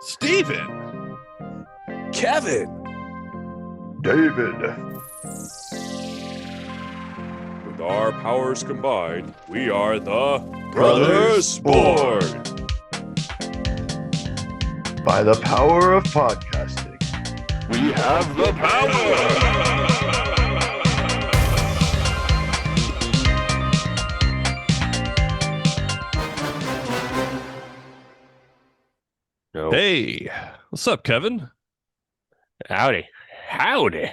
Steven! Kevin. David. With our powers combined, we are the Brothers Board. By the power of podcasting, We have the power! No. Hey, what's up, Kevin? Howdy. Howdy.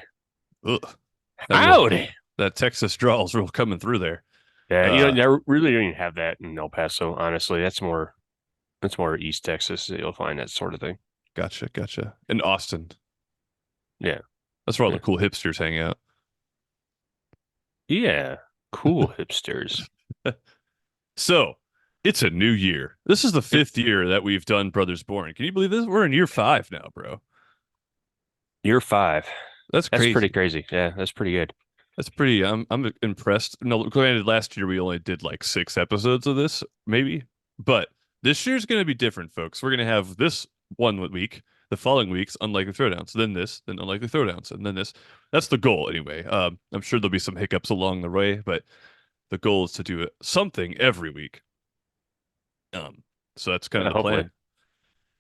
Ugh, Howdy. that Texas drawl is real coming through there. Yeah, you really don't even have that in El Paso, honestly. That's more East Texas that you'll find that sort of thing. Gotcha. In Austin. Yeah. That's where all Yeah. the cool hipsters hang out. Yeah. Cool hipsters. So, it's a new year. This is the fifth year that we've done Brothers Born. Can you believe this? We're in year 5 now, bro. Year 5. That's That's crazy. pretty crazy. Yeah, that's pretty good. That's pretty. I'm impressed. No, granted, last year we only did like 6 episodes of this, maybe, but this year's going to be different, folks. We're going to have this one week, the following weeks, unlikely throwdowns, then this, then unlikely throwdowns, and then this. That's the goal, anyway. I'm sure there'll be some hiccups along the way, but the goal is to do something every week. So that's kind of the Hopefully. plan.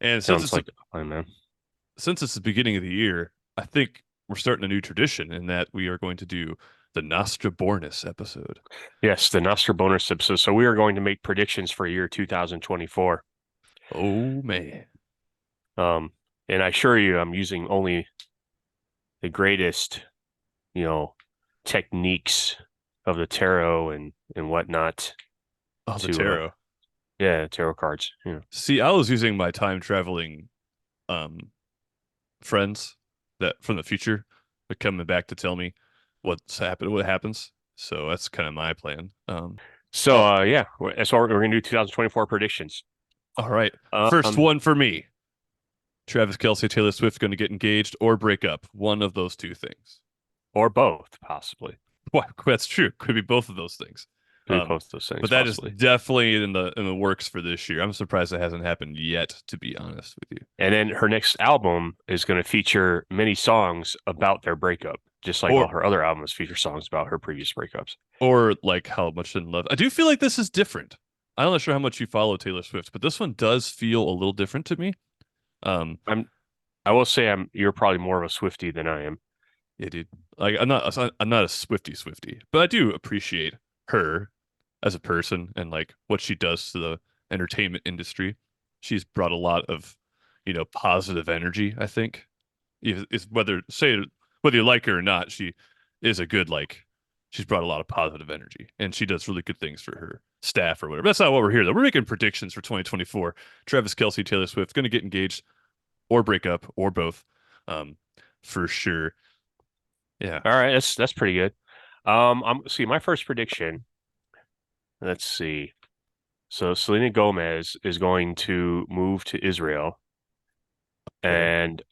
And Sounds like a plan, man. since it's the beginning of the year, I think we're starting a new tradition in that we are going to do the Nostrabornis episode. Yes, the Nostrabonus episode. So we are going to make predictions for year 2024. Oh man. And I assure you, I'm using only the greatest, techniques of the tarot and whatnot. Oh, the tarot. Tarot cards. Yeah. See, I was using my time traveling friends that from the future are coming back to tell me what happens. So that's kind of my plan. That's what we're going to do 2024 predictions. All right. First one for me. Travis Kelce, Taylor Swift going to get engaged or break up. One of those two things. Or both, possibly. Well, that's true. Could be both of those things. Both of those things. But that possibly. is definitely in the works for this year. I'm surprised it hasn't happened yet, to be honest with you. And then her next album is going to feature many songs about their breakup, just like all her other albums feature songs about her previous breakups. Or like how much in love. I do feel like this is different. I'm not sure how much you follow Taylor Swift, but this one does feel a little different to me. I will say you're probably more of a Swiftie than I am. Yeah, dude. Like I'm not a Swiftie, but I do appreciate her as a person and like what she does to the entertainment industry. She's brought a lot of, positive energy, I think. Is whether you like her or not, she is a good she's brought a lot of positive energy and she does really good things for her staff or whatever. That's not what we're here though. We're making predictions for 2024. Travis Kelce, Taylor Swift going to get engaged or break up or both. For sure. Yeah. All right, that's pretty good. My first prediction. Let's see. So Selena Gomez is going to move to Israel and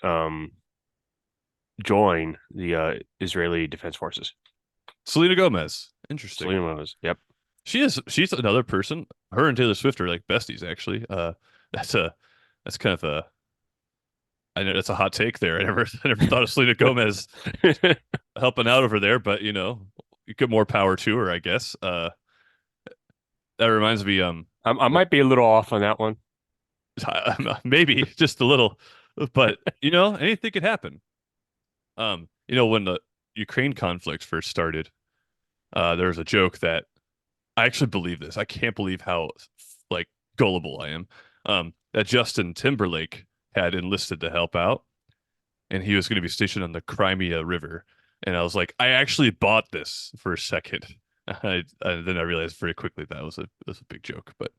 join the Israeli Defense Forces. Selena Gomez. Interesting. Selena Gomez. Yep. She's another person. Her and Taylor Swift are like besties, actually. That's kind of I know that's a hot take there. I never thought of Selena Gomez helping out over there, but you get more power to her, I guess. That reminds me, I might be a little off on that one. maybe just a little, but anything could happen. When the Ukraine conflict first started, there was a joke that I actually believe this. I can't believe how like gullible I am. That Justin Timberlake had enlisted to help out, and he was going to be stationed on the Crimea River. And I was like, I actually bought this for a second. Then I realized very quickly that was a big joke. But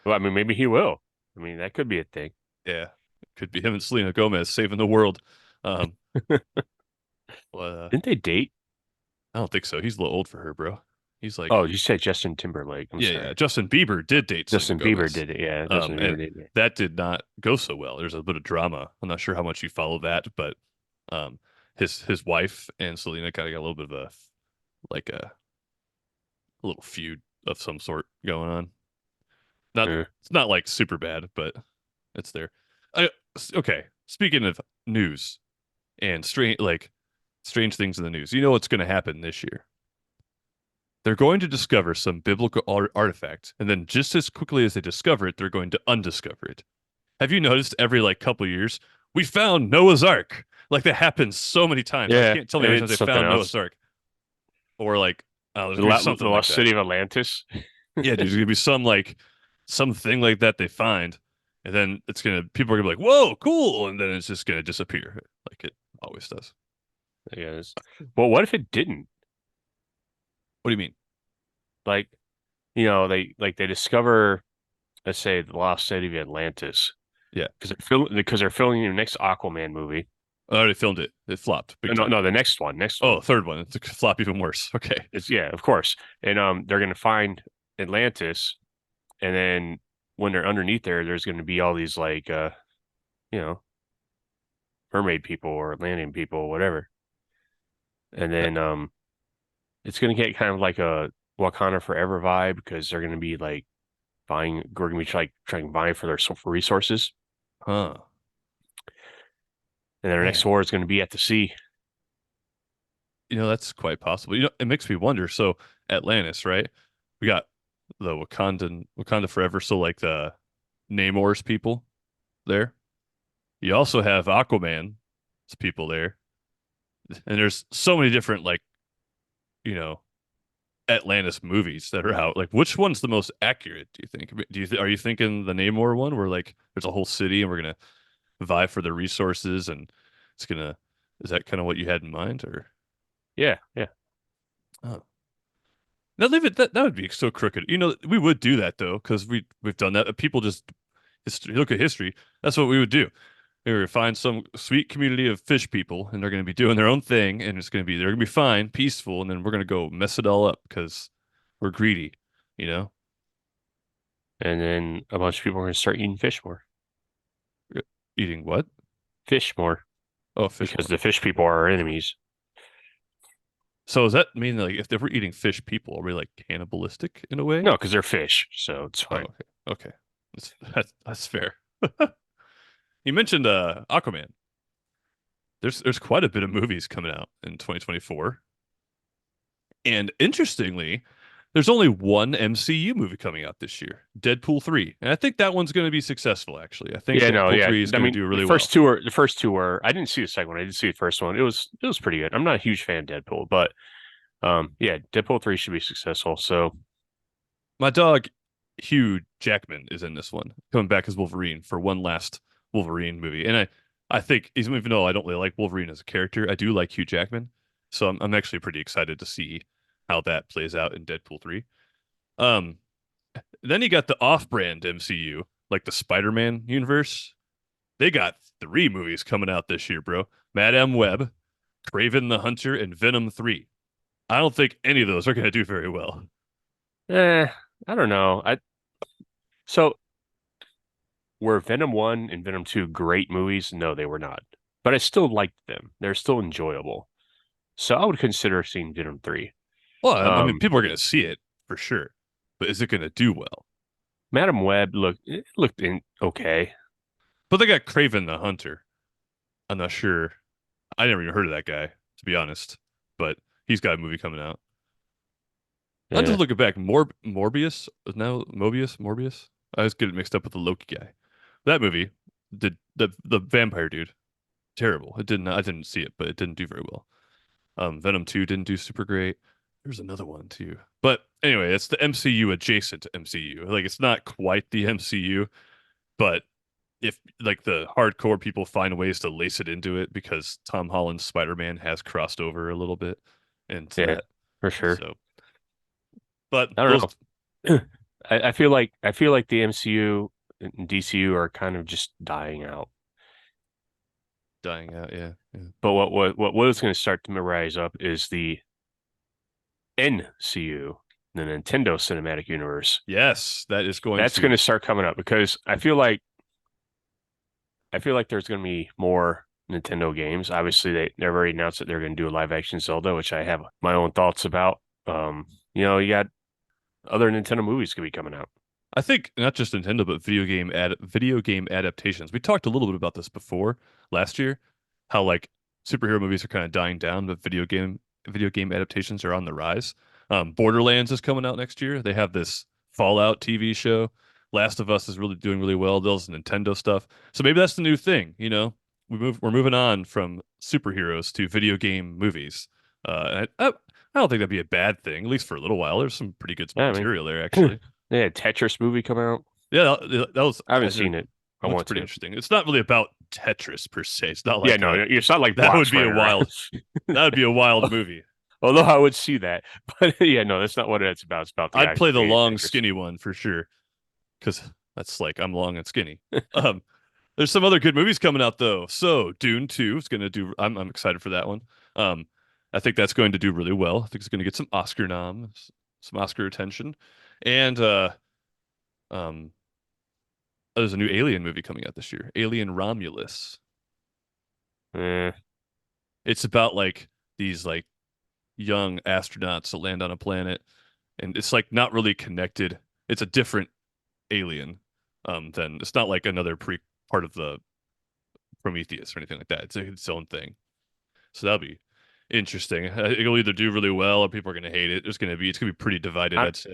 well, I mean, maybe he will. I mean, that could be a thing. Yeah, it could be him and Selena Gomez saving the world. Didn't they date? I don't think so. He's a little old for her, bro. He's like, oh, you said Justin Timberlake. I'm sorry. Yeah. Justin Bieber did date Justin Selena Bieber Gomez. did it. Yeah, Justin Bieber did it. That did not go so well. There's a bit of drama. I'm not sure how much you follow that, but his wife and Selena kind of got a little bit of a little feud of some sort going on. It's not like super bad, but it's there. Okay. Speaking of news and strange things in the news, you know what's going to happen this year? They're going to discover some biblical artifact, and then just as quickly as they discover it, they're going to undiscover it. Have you noticed every like couple years, we found Noah's Ark? Like that happens so many times. I Yeah, can't tell me how many times it's they something found else. Noah's Ark. Or like, there's The, gonna be the something like lost that. city of Atlantis. Yeah, dude, there's gonna be something like that they find, and then people are gonna be like, "Whoa, cool," and then it's just gonna disappear, like it always does. I guess. Well, what if it didn't? What do you mean? Like, they discover, let's say, the lost city of Atlantis Yeah, because they're filming the next Aquaman movie. I already filmed it. It flopped big No, time. no, the next one. Oh, third one. It's a flop even worse. Okay. It's yeah, of course. And they're gonna find Atlantis, and then when they're underneath there, there's gonna be all these like you know, mermaid people or Atlantean people or whatever. And Uh, then it's gonna get kind of like a Wakanda Forever vibe because they're gonna be like we're gonna be trying to vie for their for resources. Huh. And then our next Man. war is gonna be at the sea. That's quite possible. It makes me wonder. So Atlantis, right? We got the Wakanda Forever, so like the Namor's people there. You also have Aquaman's people there. And there's so many different like, you know, Atlantis movies that are out. Like which one's the most accurate, do you think? Are you thinking the Namor one where like there's a whole city and we're gonna vie for the resources and it's gonna is that kind of what you had in mind or Yeah, yeah. oh. Now leave it that would be so crooked. We would do that though, because we've done that. People just look at history. That's what we would do. We would find some sweet community of fish people, and they're going to be doing their own thing, and they're going to be fine, peaceful, and then we're going to go mess it all up because we're greedy, you know? And then a bunch of people are gonna start eating fish more. Eating what? Fish more. Oh, fish Because more. the fish people are our enemies. So does that mean like if we're eating fish people, are we like cannibalistic in a way? No, because they're fish, so it's Oh, fine. okay. Okay. That's fair. You mentioned Aquaman. There's quite a bit of movies coming out in 2024. And interestingly, there's only one MCU movie coming out this year, Deadpool 3. And I think that one's going to be successful, actually. I think Yeah, no, Deadpool yeah. 3 is I going to mean, do really well. the first two were. I didn't see the second one. I did see the first one. It was pretty good. I'm not a huge fan of Deadpool, but yeah, Deadpool 3 should be successful. So My dog, Hugh Jackman, is in this one, coming back as Wolverine for one last Wolverine movie. And I think, even though I don't really like Wolverine as a character, I do like Hugh Jackman. So I'm actually pretty excited to see how that plays out in Deadpool 3. Um, then you got the off-brand MCU, like the Spider-Man universe. They got three movies coming out this year, bro. Madame Web, Kraven the Hunter, and Venom 3. I don't think any of those are going to do very well. I don't know. So were Venom 1 and Venom 2 great movies? No, they were not. But I still liked them. They're still enjoyable. So I would consider seeing Venom 3. Well, I mean, Um, people are going to see it for sure, but is it going to do well? Madam Web looked okay. But they got Kraven the Hunter. I'm not sure. I never even heard of that guy, to be honest. But he's got a movie coming out. I'm Yeah, just looking back. Morbius is now Morbius. I always get it mixed up with the Loki guy. That movie did the vampire dude terrible. It didn't. I didn't see it, but it didn't do very well. Venom 2 didn't do super great. There's another one too. But anyway, it's the MCU adjacent to MCU. Like it's not quite the MCU, but if like the hardcore people find ways to lace it into it because Tom Holland's Spider-Man has crossed over a little bit into yeah, that. for sure. So, but I those don't know. I feel like the MCU and DCU are kind of just dying out. dying out, yeah, yeah. But what is going to start to rise up is the NCU, the Nintendo Cinematic Universe. Yes, that is going That's to going to start coming up because I feel like there's going to be more Nintendo games. Obviously, they've already announced that they're going to do a live action Zelda, which I have my own thoughts about. You got other Nintendo movies could be coming out. I think not just Nintendo, but video game adaptations. We talked a little bit about this before last year, how like superhero movies are kind of dying down, but video game adaptations are on the rise. Borderlands is coming out next year. They have this Fallout TV show. Last of Us is really doing really well. Those Nintendo stuff. So maybe that's the new thing, you know? We're moving on from superheroes to video game movies. I don't think that'd be a bad thing, at least for a little while. There's some pretty good Yeah, I material there, mean, actually. they had Tetris movie come out. Yeah, that was I haven't seen it. I looks want pretty to. interesting. It's not really about Tetris per se. It's not Yeah, like no, a it's not like that would blocks be a running around. wild that would be a wild movie. Although I would see that, but yeah, no, that's not what it's about. It's about the I'd guy play the creating long, Tetris. skinny one for sure, because that's like I'm long and skinny. Um, there's some other good movies coming out though. So Dune 2 is gonna do. I'm excited for that one. Um, I think that's going to do really well. I think it's going to get some Oscar noms, some Oscar attention, and um, there's a new Alien movie coming out this year, Alien Romulus. Eh, It's about like these like young astronauts that land on a planet, and it's like not really connected. It's a different alien. Than it's not like another pre part of the Prometheus or anything like that. It's its own thing. So that'll be interesting. It'll either do really well or people are gonna hate it. It's gonna be pretty divided, I I'd say.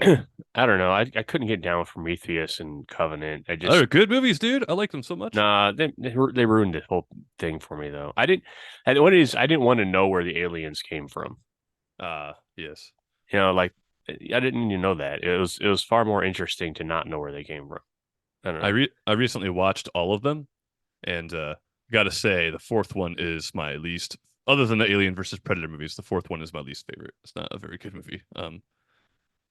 I don't know. I couldn't get down with Prometheus and Covenant. I Oh, they're just good movies, dude. I like them so much. nah. They ruined the whole thing for me though. I didn't. And what is I didn't want to know where the aliens came from. Yes. You know, like I didn't even know that. It was far more interesting to not know where they came from. I don't know. I recently watched all of them, and gotta say the fourth one is my least. Other than the Alien versus Predator movies, the fourth one is my least favorite. It's not a very good movie.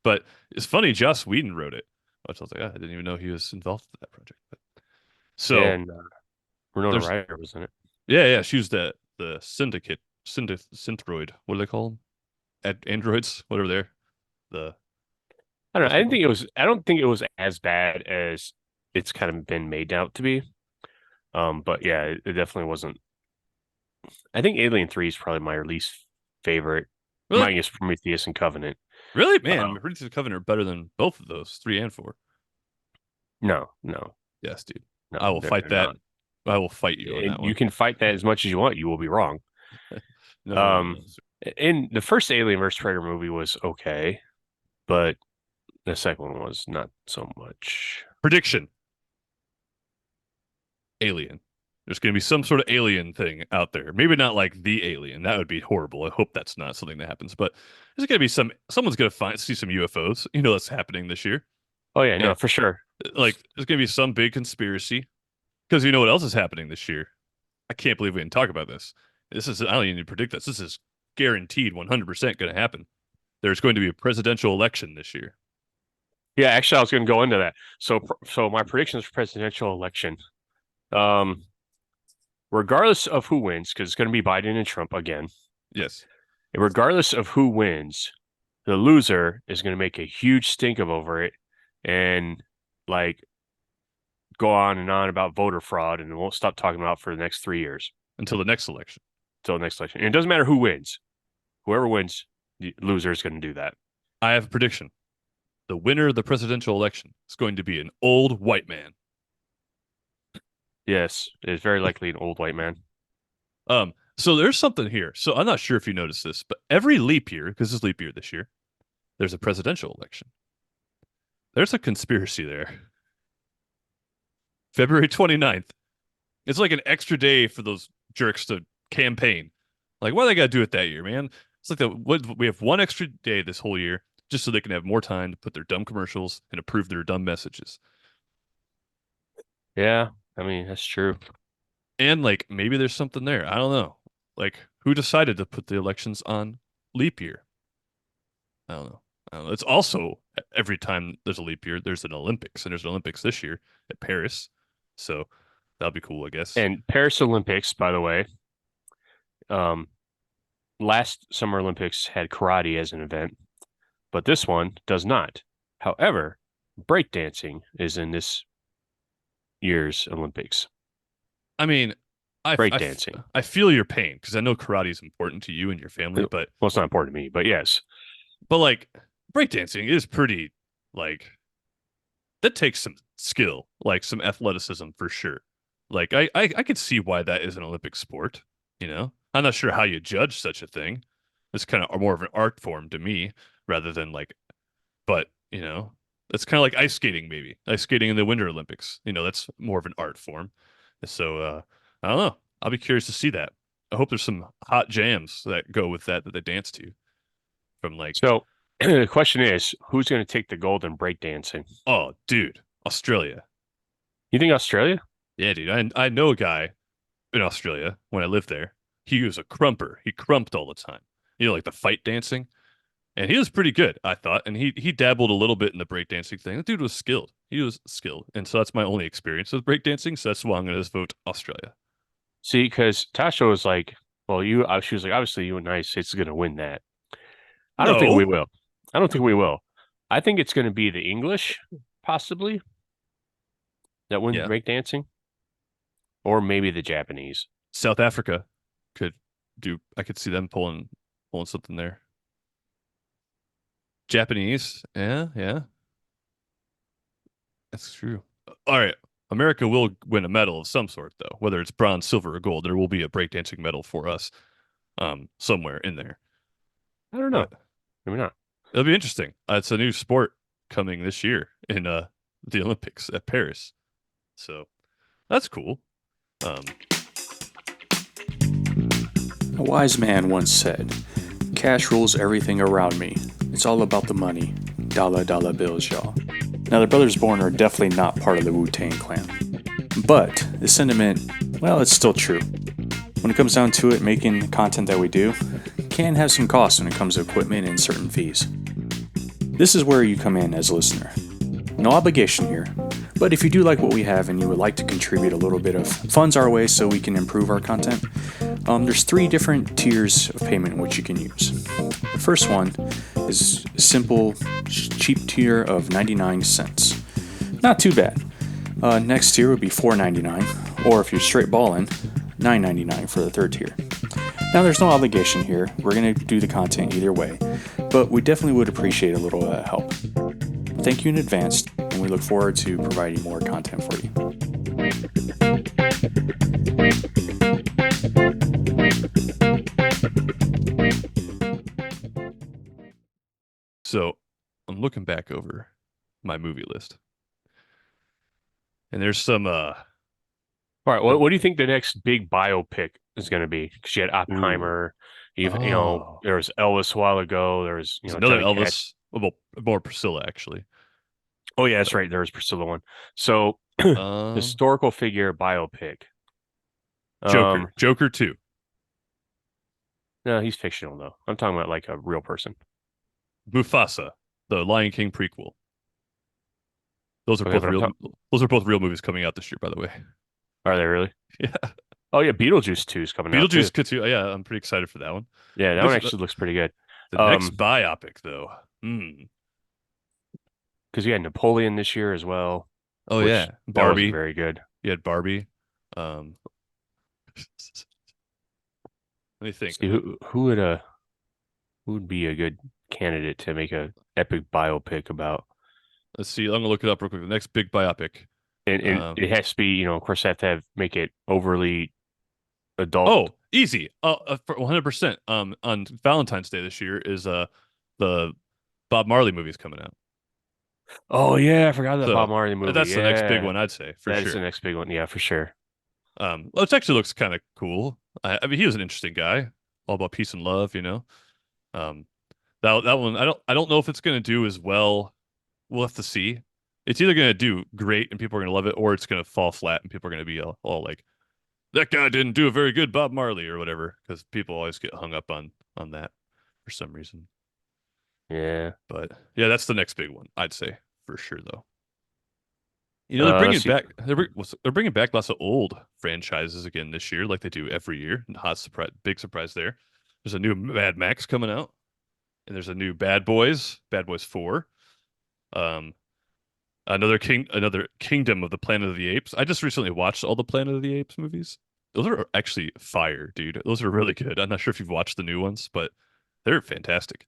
But it's funny. Joss Whedon wrote it, which I was like, I didn't even know he was involved with that project. But so And Winona there's Ryder was in it. yeah, she was the Synthroid. What do they call them? Androids, whatever they're the I don't what's know. I it didn't called? think it was. I don't think it was as bad as it's kind of been made out to be. But yeah, it definitely wasn't. I think Alien 3 is probably my least favorite, Really, minus Prometheus and Covenant. really, man. Um, Emergency Covenant are better than both of those, three and four. no, no, Yes, dude. no, I will they're fight that. not. I will fight you on And that you one. can fight that as much as you want. You will be wrong. No. Um, in the first Alien vs Predator movie was okay, but the second one was not so much. Prediction. Alien. There's going to be some sort of alien thing out there. Maybe not like the alien. That would be horrible. I hope that's not something that happens. But there's going to be someone's going to see some UFOs. You know that's happening this year. Oh yeah, And no, for sure. like there's going to be some big conspiracy because you know what else is happening this year. I can't believe we didn't talk about this. I don't even need to predict this. This is guaranteed 100% going to happen. There's going to be a presidential election this year. Yeah, actually, I was going to go into that. So my predictions for presidential election. Um, regardless of who wins, because it's going to be Biden and Trump again. Yes. And regardless of who wins, the loser is going to make a huge stink of over it, and like go on and on about voter fraud, and won't stop talking about it for the next 3 years Until the next election. until the next election. And it doesn't matter who wins. Whoever wins, the loser is going to do that. I have a prediction. The winner of the presidential election is going to be an old white man. Yes, it's very likely an old white man. So there's something here. So I'm not sure if you noticed this, but every leap year, because it's leap year this year, there's a presidential election. There's a conspiracy there. February 29th. It's like an extra day for those jerks to campaign. Like, why they got to do it that year, man? It's like we have one extra day this whole year just so they can have more time to put their dumb commercials and approve their dumb messages. Yeah, I mean that's true. And like maybe there's something there. I don't know. Like who decided to put the elections on leap year? I don't know. I don't know. It's also every time there's a leap year, there's an Olympics, and there's an Olympics this year at Paris. So that'll be cool, I guess. And Paris Olympics, by the way, um, last Summer Olympics had karate as an event, but this one does not. However, breakdancing is in this year's Olympics. I mean, Breakdancing. I feel your pain because I know karate is important to you and your family, Well, it's not important to me, but yes. like breakdancing is pretty like that takes some skill, like some athleticism for sure. Like I could see why that is an Olympic sport, you know? I'm not sure how you judge such a thing. It's kind of more of an art form to me rather than like, but it's kind of like ice skating maybe. Ice skating in the Winter Olympics. That's more of an art form. So I don't know. I'll be curious to see that. I hope there's some hot jams that go with that they dance to from like, So the question is, who's going to take the gold in breakdancing? oh, dude, Australia. You think Australia? Yeah, dude. I know a guy in Australia when I lived there. He was a crumper. He crumped all the time. Like the fight dancing. And he was pretty good, I thought. And he dabbled a little bit in the breakdancing thing. The dude was skilled. He was skilled. And so that's my only experience with breakdancing. So that's why I'm going to vote Australia. See, because Tasha was like, well, she was like, obviously the United States is going to win that. I don't think we No. will. I don't think we will. I think it's going to be the English, possibly, that wins Yeah. breakdancing, or maybe the Japanese. South Africa I could see them pulling something there. Japanese. Yeah, yeah. That's true. All right. America will win a medal of some sort, though. Whether it's bronze, silver, or gold, there will be a breakdancing medal for us somewhere in there. I don't know. But Maybe not. it'll be interesting. It's a new sport coming this year in the Olympics at Paris. So that's cool. A wise man once said, "Cash rules everything around me. It's all about the money. Dollar bills, y'all." Now, the Brothers Born are definitely not part of the Wu-Tang Clan. But the sentiment, well, it's still true. When it comes down to it, making content that we do can have some costs when it comes to equipment and certain fees. This is where you come in as a listener. No obligation here, but if you do like what we have and you would like to contribute a little bit of funds our way so we can improve our content, there's 3 different tiers of payment which you can use. The first one is a simple, cheap tier of 99 cents. Not too bad. Next tier would be $4.99, or if you're straight ballin', $9.99 for the third tier. Now, there's no obligation here. We're going to do the content either way, but we definitely would appreciate a little help. Thank you in advance, and we look forward to providing more content for you. So I'm looking back over my movie list, and there's some All right. What do you think the next big biopic is going to be? Because you had Oppenheimer, Oh. there was Elvis a while ago. There was, There's another Johnny Cash. Elvis. Well, more Priscilla actually. Oh yeah, that's right. There was Priscilla one. So Um, historical figure biopic. Joker 2. No, he's fictional though. I'm talking about like a real person. Mufasa, the Lion King prequel. Those are Okay, both but real. Those are both real movies coming out this year, by the way. are they really? Yeah, Oh yeah, Beetlejuice 2 is coming out too. Beetlejuice too. Yeah, I'm pretty excited for that one. Yeah, that one actually looks pretty good. The next biopic, though. Because you had Napoleon this year as well. Oh which yeah, that wasn't Barbie. very good. You had Barbie. Let me think. See, who would be a good candidate to make a epic biopic about? Let's see. I'm gonna look it up real quick. The next big biopic. And it has to be, of course, have to make it overly adult. Oh, easy. For 100%. On Valentine's Day this year is the Bob Marley movie's coming out. Oh yeah, I forgot that So Bob Marley movie. that's the next big one, I'd say, for That sure. is the next big one. Yeah, for sure. Well, it actually looks kind of cool. I mean, he was an interesting guy, all about peace and love, you know. Um, that one, I don't know if it's gonna do as well. We'll have to see. It's either gonna do great and people are gonna love it, or it's gonna fall flat and people are gonna be all like, "That guy didn't do a very good Bob Marley" or whatever, because people always get hung up on that for some reason. Yeah. But yeah, that's the next big one, I'd say for sure, though. They're bringing let's see. back they're bringing back lots of old franchises again this year, like they do every year. Hot surprise, big surprise there. There's a new Mad Max coming out, and there's a new Bad Boys 4. Um, another Kingdom of the Planet of the Apes. I just recently watched all the Planet of the Apes movies. Those are actually fire, dude. Those are really good. I'm not sure if you've watched the new ones, but they're fantastic.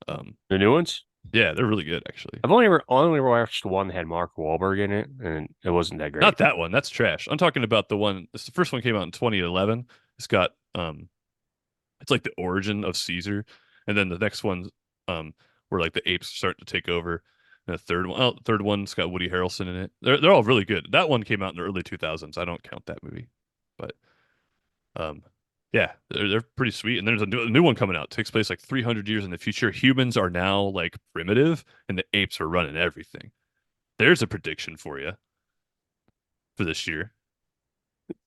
The new ones? Yeah, they're really good actually. I've only ever watched one that had Mark Wahlberg in it, and it wasn't that great. Not that one. That's trash. I'm talking about the one. It's the first one came out in 2011. It's got it's like the origin of Caesar, and then the next one, um, where like the apes start to take over. And the third one's got Woody Harrelson in it. They're all really good. That one came out in the early 2000s. I don't count that movie, but um, yeah, they're pretty sweet. And there's a new one coming out. It takes place like 300 years in the future. Humans are now like primitive, and the apes are running everything. There's a prediction for you for this year.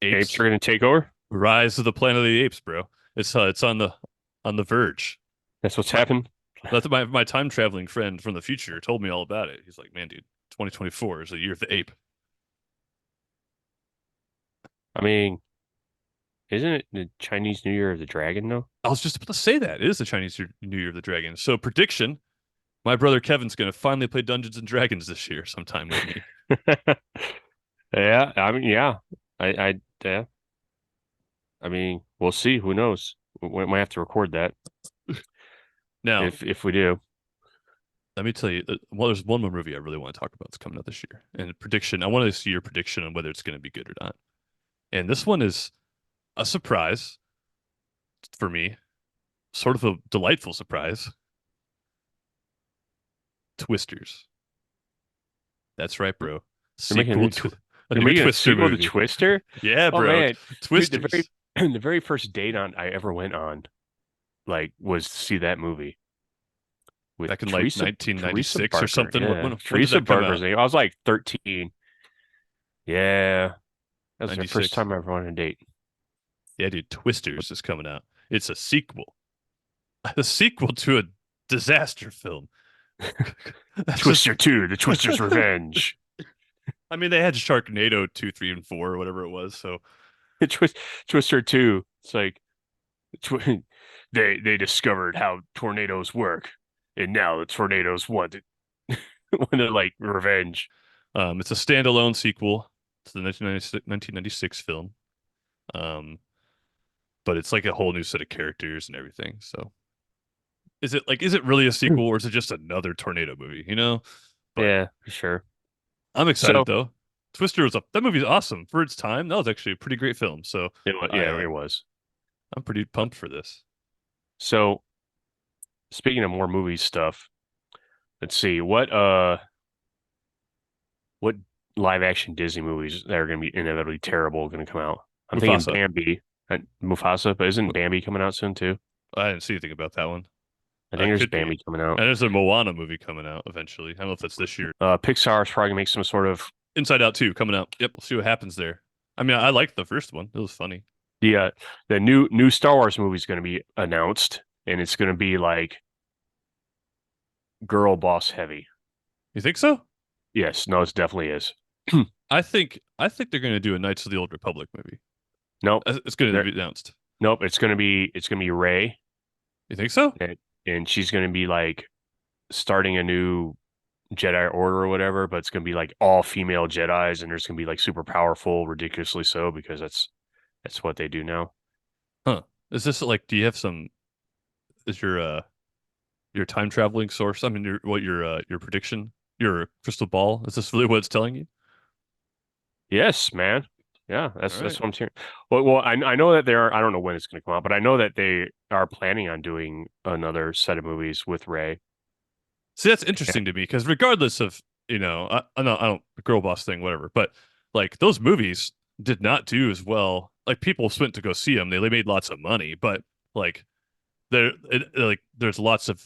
Apes Apes are going to take over. Rise of the Planet of the Apes, bro. It's on the verge. That's what's My happened. that's my time traveling friend from the future told me all about it. He's like, man, dude, 2024 is the year of the ape. I mean, isn't it the Chinese New Year of the Dragon, though? I was just about to say that. It is the Chinese New Year of the Dragon. So prediction, my brother Kevin's gonna finally play Dungeons and Dragons this year sometime with me. Yeah, I mean, yeah, yeah. I mean, we'll see. Who knows? We might have to record that Now, if we do. let me tell you, well, there's one more movie I really want to talk about that's coming out this year. And prediction, I want to see your prediction on whether it's going to be good or not. And this one is a surprise for me, sort of a delightful surprise. Twisters. That's right, bro. You're making a Sequel new to tw a You're new making a Twister sequel to movie. Twister? Yeah, Oh bro. man, dude, Twisters. the very first date I ever went on, like, was to see that movie with Back in like Teresa 1996 or Barker. something. Yeah, When did Teresa that come Barker's out? name. I was like 13. Yeah, that was the first 96. time I ever went on a date. Yeah, dude. Twisters is coming out. It's a sequel. A sequel to a disaster film. That's Twister just 2, The Twister's Revenge. I mean, they had Sharknado 2, 3, and 4 or whatever it was. So Twister 2. It's like tw they discovered how tornadoes work, and now the tornadoes want to like revenge. it's a standalone sequel to the 1996 film. Um, but it's like a whole new set of characters and everything. So is it really a sequel or is it just another tornado movie, you know? But Yeah, for sure. I'm excited So though. Twister was that movie's awesome for its time. That was actually a pretty great film. So yeah, I it was. I'm pretty pumped for this. So speaking of more movie stuff, let's see what live action Disney movies that are going to be inevitably terrible going to come out. I'm thinking Mufasa. Bambi, Mufasa, but isn't Bambi coming out soon too? I didn't see anything about that one. I think there's Could be. Bambi coming out. And there's a Moana movie coming out eventually. I don't know if that's this year. Pixar's probably gonna make some sort of Inside Out 2 coming out. Yep, we'll see what happens there. I mean, I liked the first one. It was funny. the new Star Wars movie is going to be announced, and it's going to be like girl boss heavy. You think so? Yes, no, it definitely is. I think they're going to do a Knights of the Old Republic movie. Nope, It's going to They're- be announced. nope. It's gonna be Rey, You think so? and she's going to be like starting a new Jedi Order or whatever, but it's going to be like all female Jedis, and there's going to be like super powerful, ridiculously so, because that's what they do now. Huh. Is this like do you have some is your time traveling source? I mean your prediction, your crystal ball, is this really what it's telling you? Yes, man. Yeah, All that's right. what I'm hearing. Well, I know that I don't know when it's going to come out, but I know that they are planning on doing another set of movies with Ray. See, that's interesting to me because regardless of, I don't girl boss thing, whatever, but like those movies did not do as well. Like people went to go see them, they made lots of money, but like like there's lots of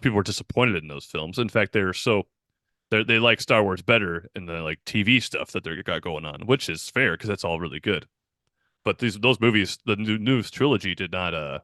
people were disappointed in those films. In fact, they like Star Wars better in the like TV stuff that they got going on, which is fair because that's all really good. But those movies, the newest trilogy did not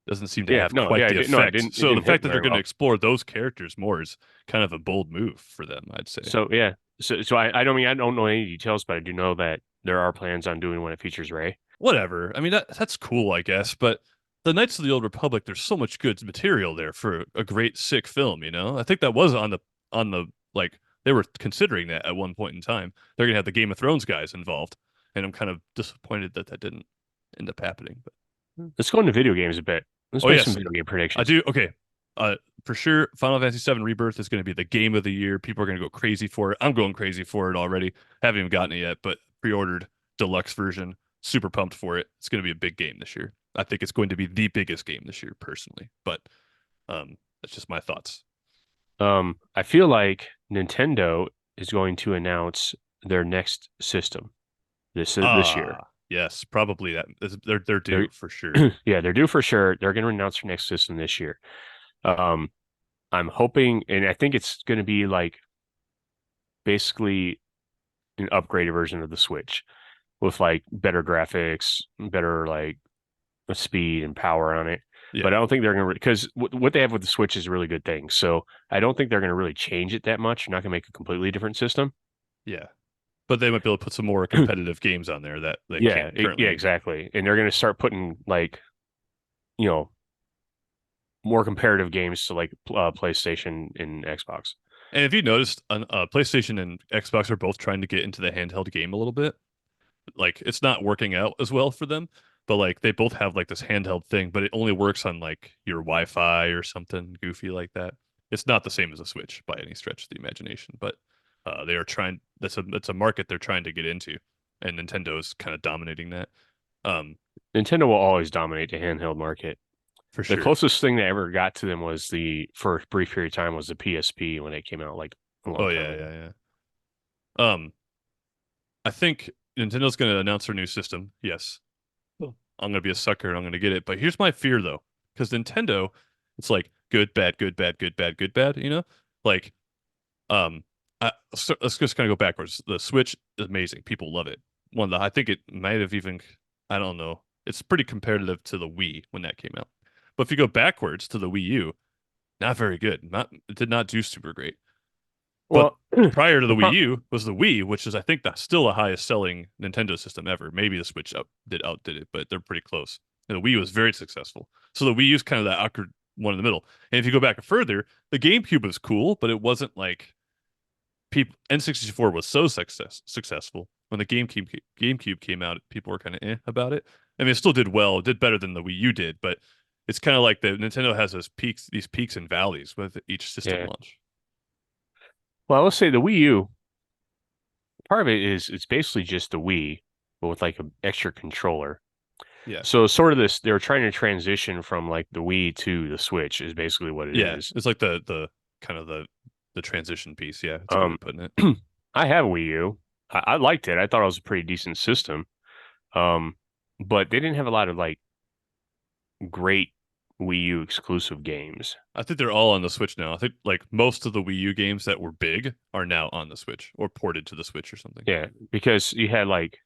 doesn't seem to Yeah, have no, quite yeah, the it, no, it effect. didn't. It So the didn't hit fact that they're very going to well. explore those characters more is kind of a bold move for them, I'd say. So yeah, so I don't mean I don't know any details, but I do know that there are plans on doing one that features Ray. Whatever. I mean that's cool, I guess. But the Knights of the Old Republic, there's so much good material there for a great sick film. I think that was on the like they were considering that at one point in time. They're gonna have the Game of Thrones guys involved, and I'm kind of disappointed that that didn't end up happening. But Let's go into video games a bit. Let's oh make some yes, video game I predictions. do. Okay, for sure, Final Fantasy VII Rebirth is going to be the game of the year. People are going to go crazy for it. I'm going crazy for it already. Haven't even gotten it yet, but pre-ordered deluxe version. Super pumped for it. It's going to be a big game this year. I think it's going to be the biggest game this year, personally. But that's just my thoughts. I feel like Nintendo is going to announce their next system this year. Yes, probably that. They're due They're for sure. yeah, they're due for sure. They're going to announce their next system this year. Um, I'm hoping, and I think it's going to be like basically an upgraded version of the Switch with like better graphics, better like speed and power on it. But I Yeah, don't think they're going to, because what they have with the Switch is a really good thing. So I don't think they're going to really change it that much. They're not going to make a completely different system. yeah. But they might be able to put some more competitive games on there that they Yeah, can't currently. yeah, exactly. And they're going to start putting like, you know, more comparative games to like PlayStation and Xbox. And if you noticed, PlayStation and Xbox are both trying to get into the handheld game a little bit. Like it's not working out as well for them, but like they both have like this handheld thing, but it only works on like your Wi-Fi or something goofy like that. It's not the same as a Switch by any stretch of the imagination, but they are trying. That's a market they're trying to get into, and Nintendo is kind of dominating that. Um, Nintendo will always dominate the handheld market. for The sure. closest thing that ever got to them was for a brief period of time was the PSP when it came out like a long Oh time yeah, ago. yeah, yeah. I think Nintendo's going to announce their new system. Yes, I'm gonna be a sucker and I'm gonna get it. But here's my fear though, because Nintendo, it's like good, bad, good, bad, good, bad, good, bad. Like um, let's just kind of go backwards. The Switch is amazing. People love it. I think it might have even, I don't know. It's pretty competitive to the Wii when that came out. But if you go backwards to the Wii U, not very good. It did not do super great. But Well, prior to the the Wii pro U was the Wii, which is I think that's still the highest selling Nintendo system ever. Maybe the Switch outdid it, but they're pretty close. And the Wii was very successful. So the Wii U is kind of that awkward one in the middle. And if you go back further, the GameCube was cool, but it wasn't like people N64 was so successful. When the GameCube came out, people were kind of about it. I mean, it still did well, it did better than the Wii U did, but it's kind of like the Nintendo has these peaks and valleys with each system yeah. launch. Well, let's say the Wii U, part of it is it's basically just the Wii, but with like an extra controller. Yeah. So sort of this, they're trying to transition from like the Wii to the Switch is basically what it Yeah, is. it's like the kind of the transition piece. Yeah, it's a good way Um, of putting it. I have a Wii U. I liked it. I thought it was a pretty decent system. Um, but they didn't have a lot of like great Wii U exclusive games. I think they're all on the Switch now. I think like most of the Wii U games that were big are now on the Switch or ported to the Switch or something. Yeah, because you had like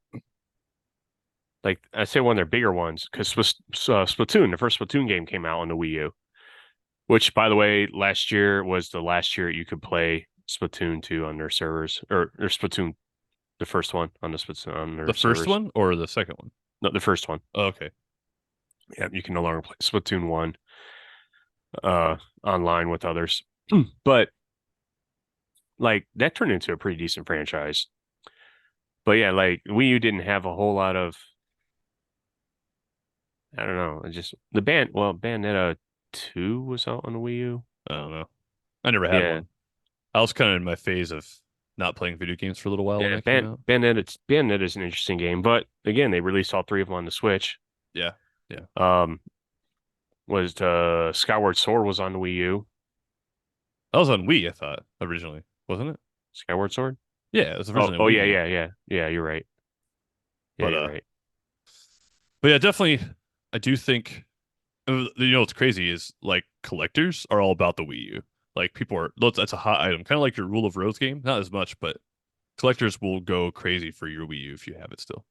I say one of their bigger ones because Splatoon, the first Splatoon game came out on the Wii U, which by the way, last year was the last year you could play Splatoon 2 on their servers or Splatoon the first one on the Splatoon on their The first servers. one or the second one? No, the first one. Oh, okay. Yeah, you can no longer play Splatoon 1 online with others. But like that turned into a pretty decent franchise. But yeah, like Wii U didn't have a whole lot of I don't know, just Bayonetta 2 was out on the Wii U. I don't know. I never had Yeah. one. I was kind of in my phase of not playing video games for a little while when Yeah, that came out. Bayonetta is an interesting game, but again, they released all three of them on the Switch. Yeah, yeah. Was Skyward Sword was on the Wii U. That was on Wii, I thought originally, wasn't it? Skyward Sword? Yeah, it was Oh, originally a oh Wii yeah, game. yeah. You're right. Yeah, But you're right. but yeah, definitely. I do think what's crazy is like collectors are all about the Wii U. Like people are that's a hot item, kind of like your Rule of Rose game. Not as much, but collectors will go crazy for your Wii U if you have it still.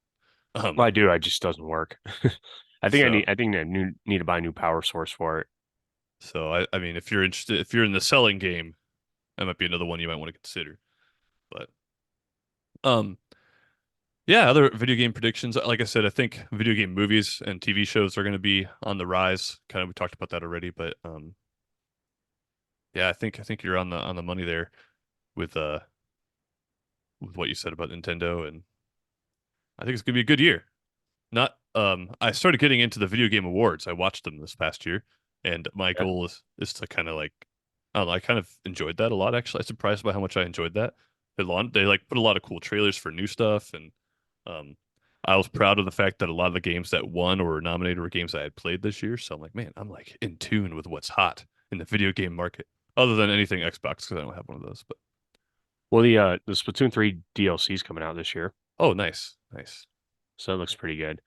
Well, I do. It just doesn't work. So I think I need to buy a new power source for it. I mean, if you're interested, if you're in the selling game, that might be another one you might want to consider. But um, yeah, other video game predictions. Like I said, I think video game movies and TV shows are going to be on the rise. Kind of, we talked about that already, but yeah, I think you're on the money there with with what you said about Nintendo, and I think it's gonna be a good year. Not I started getting into the video game awards. I watched them this past year. And my Yeah. goal is to kind of like, I don't know, I kind of enjoyed that a lot, actually. I'm surprised by how much I enjoyed that. They like put a lot of cool trailers for new stuff, and um, I was proud of the fact that a lot of the games that won or were nominated were games I had played this year. So I'm like, man, I'm like in tune with what's hot in the video game market, other than anything Xbox, because I don't have one of those. But Well, the Splatoon 3 DLC is coming out this year, oh, nice, nice. so it looks pretty good.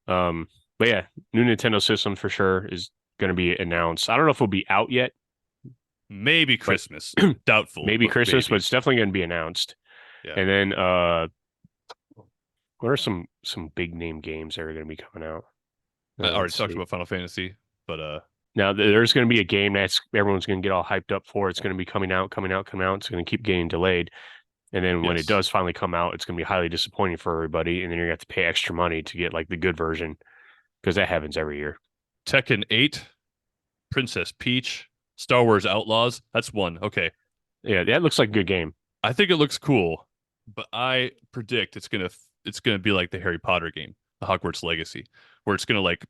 But yeah, new Nintendo system for sure is going to be announced. I don't know if it'll be out yet, Maybe but Christmas. Doubtful, maybe but Christmas, but maybe. it's definitely going to be announced. Yeah. And then what are some big name games that are going to be coming out? I already Let's talked see. about Final Fantasy, but Now there's going to be a game that's everyone's going to get all hyped up for. It's going to be coming out, coming out, coming out. It's going to keep getting delayed. And then when it yes. does finally come out, it's going to be highly disappointing for everybody. And then you're going to have to pay extra money to get like the good version because that happens every year. Tekken 8, Princess Peach, Star Wars Outlaws. That's one. Okay. Yeah, that looks like a good game. I think it looks cool, but I predict it's gonna be like the Harry Potter game, the Hogwarts Legacy, where it's gonna like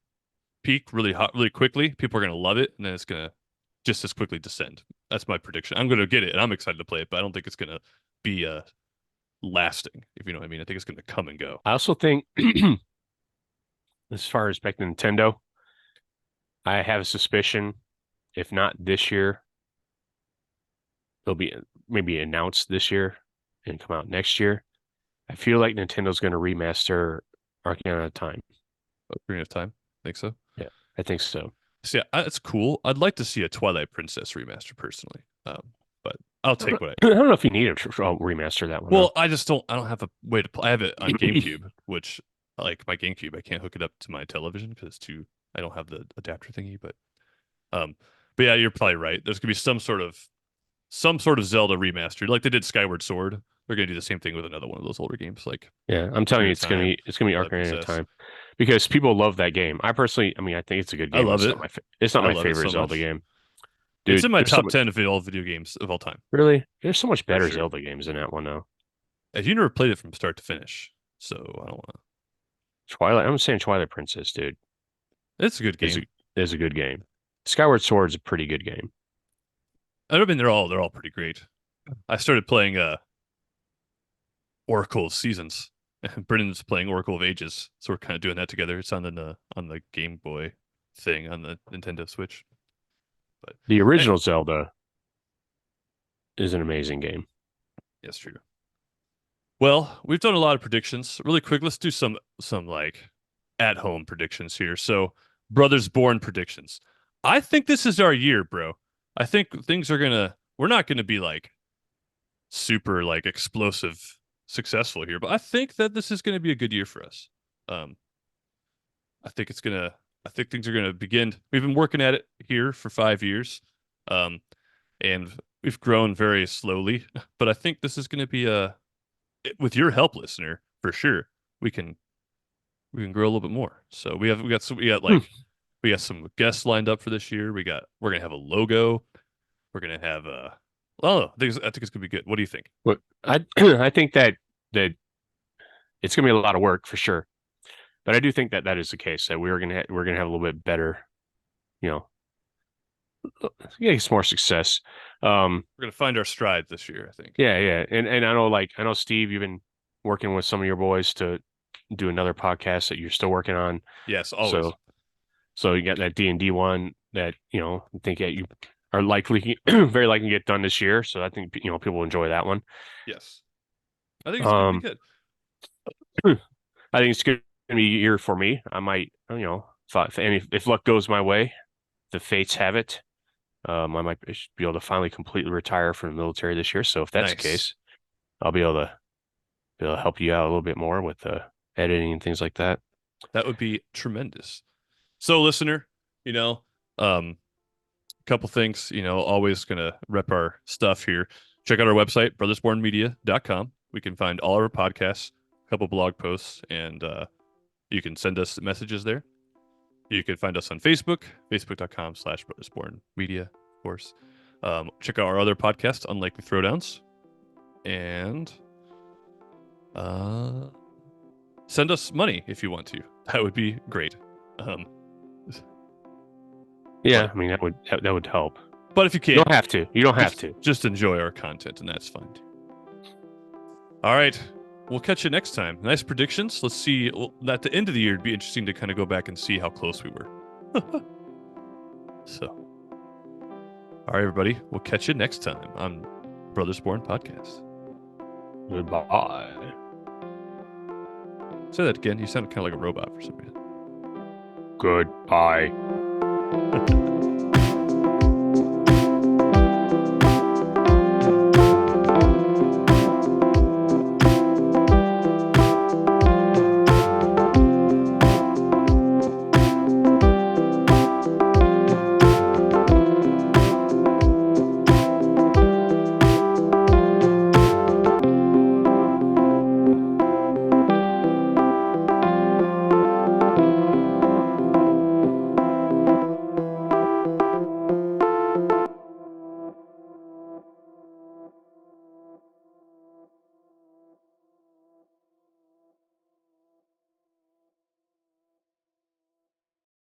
peak really hot really quickly. People are gonna love it, and then it's gonna just as quickly descend. That's my prediction. I'm gonna get it, and I'm excited to play it, but I don't think it's gonna be lasting, if you know what I mean. I think it's gonna come and go. I also think, as far as back to Nintendo, I have a suspicion, if not this year, they'll be maybe announced this year and come out next year. I feel like Nintendo's going to remaster Ocarina of Time. Ocarina of Time. Think so? Yeah, I think so. See, it's cool. I'd like to see a Twilight Princess remaster personally, but I'll take what I. I don't know if you need to remaster that one. Well, I just don't. I don't have a way to play. I have it on GameCube, which like my GameCube, I can't hook it up to my television because it's too. I don't have the adapter thingy. Um, but yeah, you're probably right. There's gonna be some sort of Zelda remaster, like they did Skyward Sword. They're gonna do the same thing with another one of those older games, like Yeah, I'm telling Ocarina you, of Time, it's gonna be Twilight Ocarina of Princess. Time because people love that game. I personally, I mean, I think it's a good I game. love It's it. not it's not I my love it favorite so Zelda much. game, It's dude. in my There's so top much, 10 of all video games of all time, really, there's so much for better sure. Zelda games than that one though. If you never played it from start to finish, so I don't want to. Twilight, I'm saying Twilight Princess, dude, It's a good is game. is a good game. Skyward Sword is a pretty good game. I mean, they're all pretty great. I started playing Oracle of Seasons. Brennan's playing Oracle of Ages, so we're kind of doing that together. It's on the Game Boy thing on the Nintendo Switch. But The anyway, original Zelda is an amazing game. yes, true. Well, we've done a lot of predictions. Really quick, let's do some like at home predictions here. So, Brothers Born predictions. I think this is our year, bro. I think things are gonna. We're not gonna be like super like explosive successful here, but I think that this is gonna be a good year for us. Um, I think it's gonna. I think things are gonna begin. We've been working at it here for 5 years, um, and we've grown very slowly. But I think this is gonna be with your help, listener, for sure. We can grow a little bit more. So Hmm. we got some guests lined up for this year. We're gonna have a logo. We're gonna have oh, I think it's gonna be good. What do you think? But I I think that it's gonna be a lot of work for sure. But I do think that that is the case that we're gonna have a little bit better, you know, getting some more success. We're gonna find our stride this year, I think. Yeah, yeah, and I know Steve, you've been working with some of your boys to do another podcast that you're still working on. Yes, always. So you got that D&D one that I think that you are likely very likely to get done this year. So I think people will enjoy that one. Yes. I think it's gonna be Um, good. I think it's going to be a year for me. I might, if luck goes my way, the fates have it. I might be able to finally completely retire from the military this year. So if that's the Nice. case, I'll be able to help you out a little bit more with editing and things like that. That would be tremendous. So, listener, you know, couple things, always gonna rep our stuff here. Check out our website, brothersbornmedia.com. We can find all our podcasts, a couple blog posts, and you can send us messages there. You can find us on Facebook, facebook.com/brothersbornmedia, of course. Check out our other podcasts, Unlikely Throwdowns, and send us money if you want to. That would be great. Yeah, I mean that would help. But if you You can't, don't have to. You don't have to. just enjoy our content, and that's fine. All right. We'll catch you next time. Nice predictions. Let's see. At the end of the year, it'd be interesting to kind of go back and see how close we were. So, all right, everybody. We'll catch you next time on Brothers Born Podcast. Goodbye. Say that again. You sounded kind of like a robot for some reason. Goodbye.